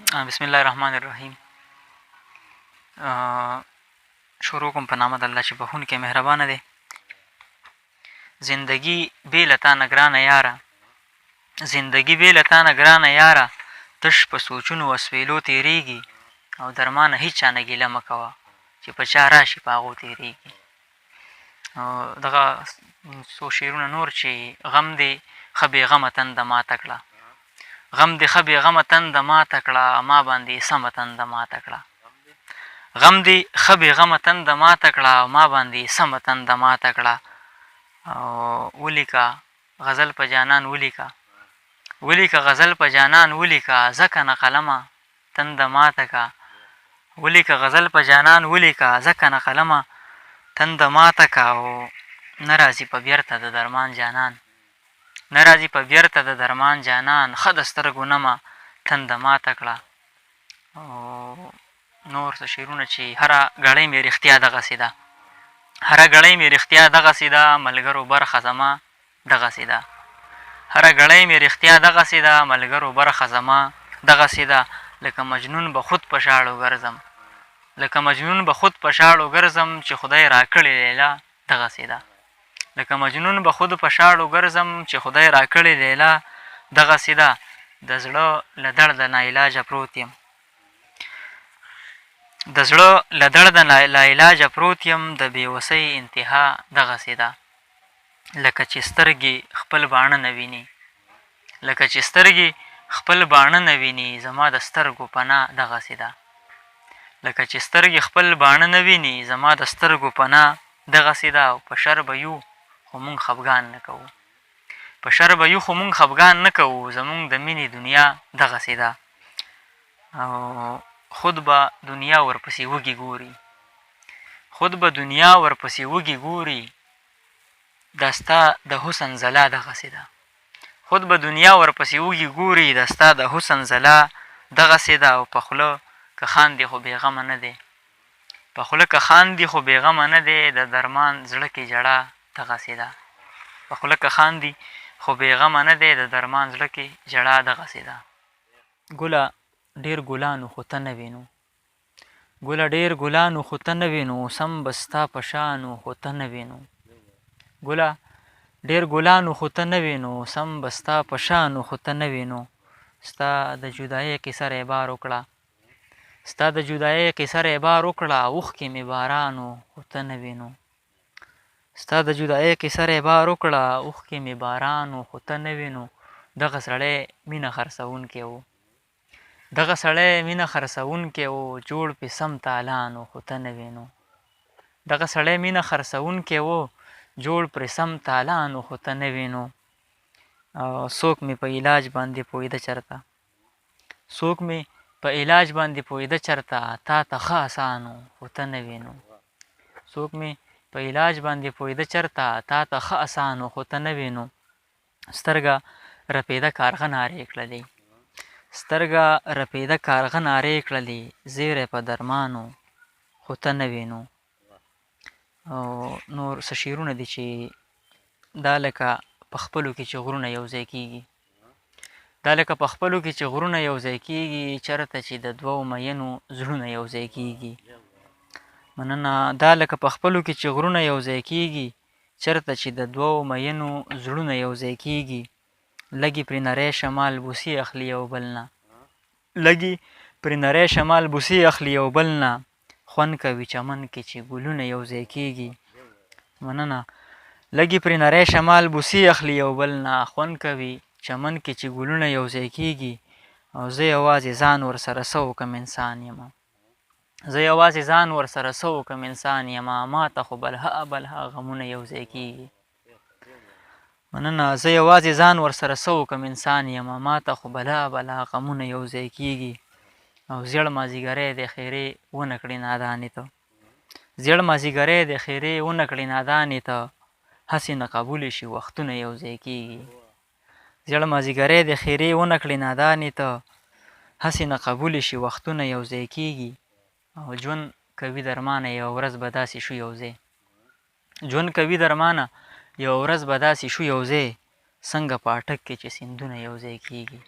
بسم الله الرحمن الرحیم. شروع کوم په نامه د الله چې بخښونکی مهربانه دی. زندګي بې له تا نه ګرانه یاره، زندګي بې له تا نه ګرانه یاره، تش په سوچونو وسویلو تېرېږي، او در ما نه هېچ چا نه ګیله مه کوه چې په چا راشي په هغو تېرېږي. دغه څو شعرونه نور چې غم دې ښه بېغمه تنده ماته کړه، غم دې ښه بېغمه تنده ماته کړه، ما باندې سمه تنده ماته کړه. غم دې ښه بېغمه تنده ماته کړه، ما باندې سمه تنده ماته کړه. ولیکه غزل په جانان ولیکه، ولیکه غزل په جانان ولیکه، ځکه نه قلمه تنده ماته که. ولیکه غزل په جانان ولیکه، ځکه نه قلمه تنده ماته که. او نه راځي په بیرته د درمان جانان، نه راځي په بیرته د درمان جانان، ښه د سترګو نمه تنده ماته کړه. او نور څه شعرونه چې هره ګړۍ مې رښتیا دغسې ده، هره ګړۍ مې رښتیا دغسې ده، ملګرو برخه زما دغسې ده. هره ګړۍ مې رښتیا دغسې ده، ملګرو برخه زما دغسې ده. لکه مجنون به خود په شاړو ګرځم، لکه مجنون به خود په شاړو ګرځم، چې خدای راکړې لیلا دغسې ده. لکه مجنون به خود په شاړو ګرځم، چې خدای راکړې لیلا دغسې ده. د زړه له درده ناعلاجه پروت یم، د زړه له درده لاعلاجه پروت یم، د بېوسۍ انتها دغسې ده. لکه چې سترګې خپل باڼه نه ویني، لکه چې سترګې خپل باڼه نه ویني، زما د سترګو پناه دغسې ده. لکه چې سترګې خپل باڼه نه ویني، زما د سترګو پناه دغسې ده. او په شر به یو خو مونږ خفګان نه کوو، په شر به یو خو مونږ خفګان نه کوو، زمونږ د مینې دنیا دغسې ده. او خود به دنیا ورپسې وږي ګوري، خود به دنیا ورپسې وږي ګوري، دا ستا د حسن ځلا دغسې ده. خود به دنیا ورپسې وږي ګوري، دا ستا د حسن ځلا دغسې ده. او په خوله که خاندې خو بېغمه نه دی، په خوله که خاندې خو بېغمه نه دی، د درمان زړه کې ژړا دغسې ده. په خوله که خاندې خو بېغمه نه دی، د درمان زړه کې ژړا دغسې ده. ګله ډېر ګلانو خو ته نه وینو، ګله ډېر ګلانو خو ته نه وینو، سم به ستا په شانو خو ته نه وینو. ګله ډېر ګلانو خو ته نه وینو، سم به ستا په شانو خو ته نه وینو. ستا د جدایۍ قصه رېبار وکړه، ستا د جدایۍ قصه رېبار وکړه، اوښکې مې بارانو خو ته نه وینو. ستا د جدایۍ قصه رېبار وکړه، اوښکې مې بارانو خو ته نه وینو. دغه سړی مینه خرڅوونکی و، دغه سړی مینه خرڅوونکی و، جوړ پې سم تالانو خو ته نه وینو. دغه سړی مینه خرڅوونکی و، جوړ پرې سم تالانو خو ته نه وینو. څوک مې په علاج باندې پوهېده چېرته، څوک مې په علاج باندې پوهېده چېرته، تا ته ښه اسانو خو ته نه وینو. څوک مې په علاج باندې پوهېده چېرته، تا ته ښه اسانو خو ته نه وینو. سترګه رپېده کارغه نارې کړلې، سترګه رپېده کارغه نارې کړلې، زیری په درمانو خو ته نه وینو. او نور څه شعرونه دي چې دا لکه په خپلو کې چې غرونه یو ځای کېږي، دا لکه په خپلو کې چې غرونه یو ځای کېږي، چېرته چې د دوو مینو زړونه یو ځای کېږي. مننه. دا لکه په خپلو کې چې غرونه یو ځای کېږي، چېرته چې د دوو مینو زړونه یو ځای کېږي. لږې پرې نری شمال بوسې اخلي یو بل نه، لږې پرې نری شمال بوسې اخلي یو بل نه، خوند کوي چمن کې چې ګلونه یو ځای کېږي. مننه. لږې پرې نری شمال بوسې اخلي یو بل نه، خوند کوي چمن کې چې ګلونه یو ځای کېږي. او زه یوازې ځان ورسره څه وکړم انسان یمه، زه یوازې ځان ورسره څه وکړم انسان یمه، ما ته خو بلها بلها غمونه یو ځای کېږي. مننه. زه یوازې ځان ورسره څه وکړم انسان یمه، ما ته خو بلا بلا غمونه یو ځای کېږي. او زیړ مازدیګری د خیرې ونه کړې نادانې ته، زیړ مازدیګری د خیرې ونه کړې نادانې ته، هسې نه قبولې شي وختونه یو ځای کېږي. زیړ مازدیګری د خیرې ونه کړې نادانې ته، هسې نه قبولې شي وختونه یو ځای کېږي. او ژوند کوي درمانه یوه ورځ به داسې شو یو ځای، ژوند کوي درمانه یوه ورځ به داسې شو یو ځای، څنګه په اټک کې چې سیندونه یو ځای کېږي.